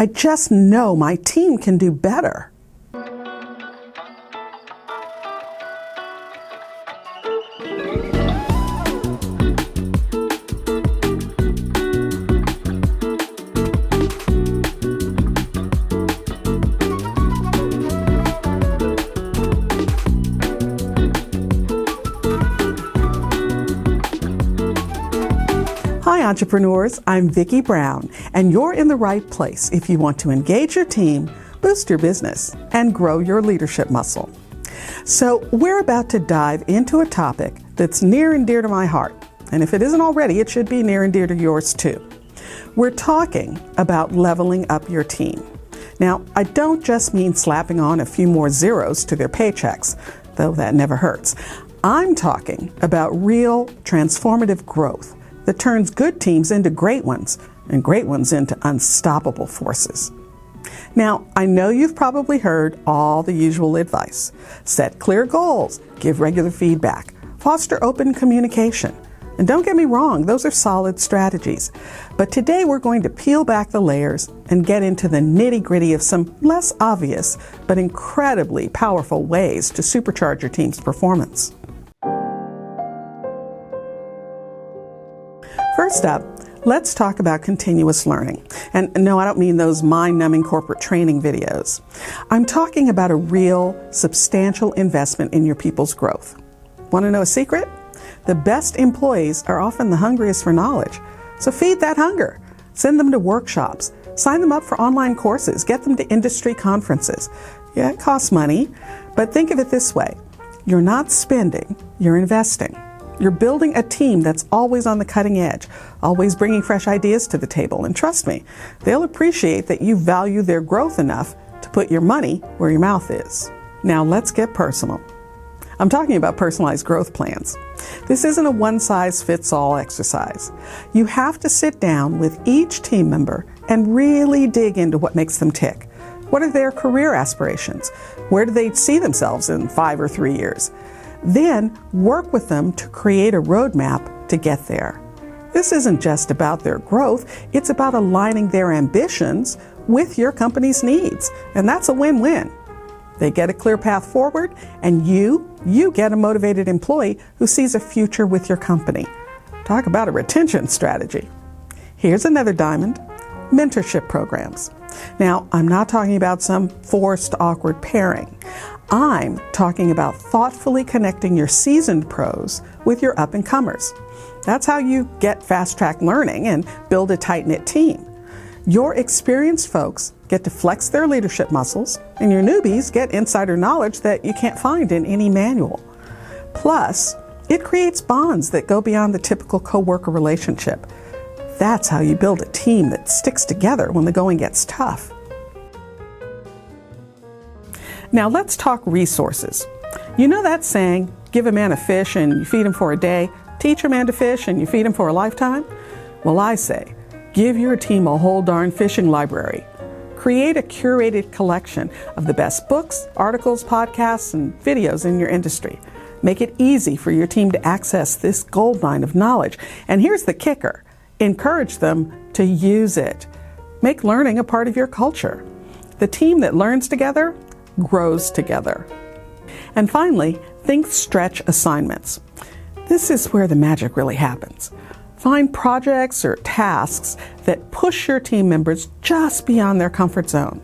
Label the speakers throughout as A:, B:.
A: I just know my team can do better. Hi entrepreneurs, I'm Vicky Brown, and you're in the right place if you want to engage your team, boost your business, and grow your leadership muscle. So we're about to dive into a topic that's near and dear to my heart, and if it isn't already, it should be near and dear to yours too. We're talking about leveling up your team. Now, I don't just mean slapping on a few more zeros to their paychecks, though that never hurts. I'm talking about real transformative growth that turns good teams into great ones and great ones into unstoppable forces. Now, I know you've probably heard all the usual advice. Set clear goals, give regular feedback, foster open communication. And don't get me wrong, those are solid strategies. But today we're going to peel back the layers and get into the nitty-gritty of some less obvious but incredibly powerful ways to supercharge your team's performance. First up, let's talk about continuous learning. And no, I don't mean those mind-numbing corporate training videos. I'm talking about a real, substantial investment in your people's growth. Want to know a secret? The best employees are often the hungriest for knowledge. So feed that hunger. Send them to workshops. Sign them up for online courses. Get them to industry conferences. Yeah, it costs money, but think of it this way. You're not spending, you're investing. You're building a team that's always on the cutting edge, always bringing fresh ideas to the table. And trust me, they'll appreciate that you value their growth enough to put your money where your mouth is. Now let's get personal. I'm talking about personalized growth plans. This isn't a one-size-fits-all exercise. You have to sit down with each team member and really dig into what makes them tick. What are their career aspirations? Where do they see themselves in 5 or 3 years? Then work with them to create a roadmap to get there. This isn't just about their growth, it's about aligning their ambitions with your company's needs. And that's a win-win. They get a clear path forward, and you get a motivated employee who sees a future with your company. Talk about a retention strategy. Here's another diamond: mentorship programs. Now, I'm not talking about some forced, awkward pairing. I'm talking about thoughtfully connecting your seasoned pros with your up-and-comers. That's how you get fast-track learning and build a tight-knit team. Your experienced folks get to flex their leadership muscles, and your newbies get insider knowledge that you can't find in any manual. Plus, it creates bonds that go beyond the typical coworker relationship. That's how you build a team that sticks together when the going gets tough. Now let's talk resources. You know that saying, give a man a fish and you feed him for a day, teach a man to fish and you feed him for a lifetime? Well, I say, give your team a whole darn fishing library. Create a curated collection of the best books, articles, podcasts, and videos in your industry. Make it easy for your team to access this goldmine of knowledge. And here's the kicker. Encourage them to use it. Make learning a part of your culture. The team that learns together grows together. And finally, think stretch assignments. This is where the magic really happens. Find projects or tasks that push your team members just beyond their comfort zone.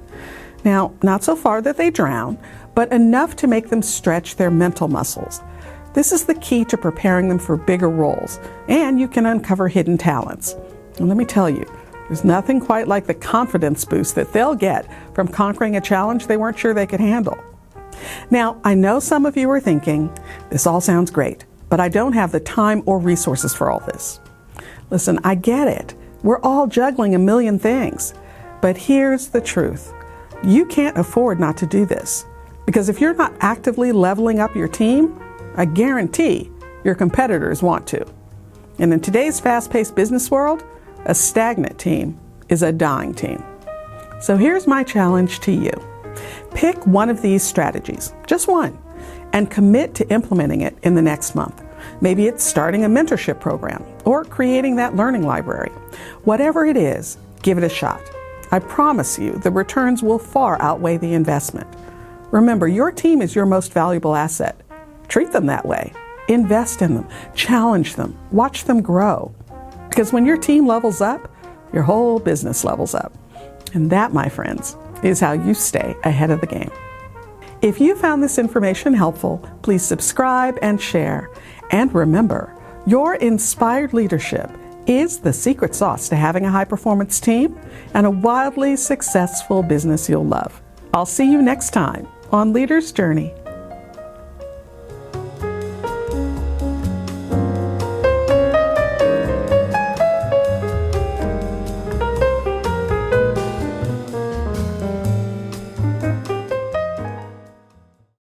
A: Now, not so far that they drown, but enough to make them stretch their mental muscles. This is the key to preparing them for bigger roles, and you can uncover hidden talents. And let me tell you, there's nothing quite like the confidence boost that they'll get from conquering a challenge they weren't sure they could handle. Now, I know some of you are thinking, this all sounds great, but I don't have the time or resources for all this. Listen, I get it. We're all juggling a million things. But here's the truth. You can't afford not to do this. Because if you're not actively leveling up your team, I guarantee your competitors want to. And in today's fast-paced business world, a stagnant team is a dying team. So here's my challenge to you. Pick one of these strategies, just one, and commit to implementing it in the next month. Maybe it's starting a mentorship program or creating that learning library. Whatever it is, give it a shot. I promise you the returns will far outweigh the investment. Remember, your team is your most valuable asset. Treat them that way. Invest in them, challenge them, watch them grow. Because when your team levels up, your whole business levels up. And that, my friends, is how you stay ahead of the game. If you found this information helpful, please subscribe and share. And remember, your inspired leadership is the secret sauce to having a high-performance team and a wildly successful business you'll love. I'll see you next time on Leader's Journey.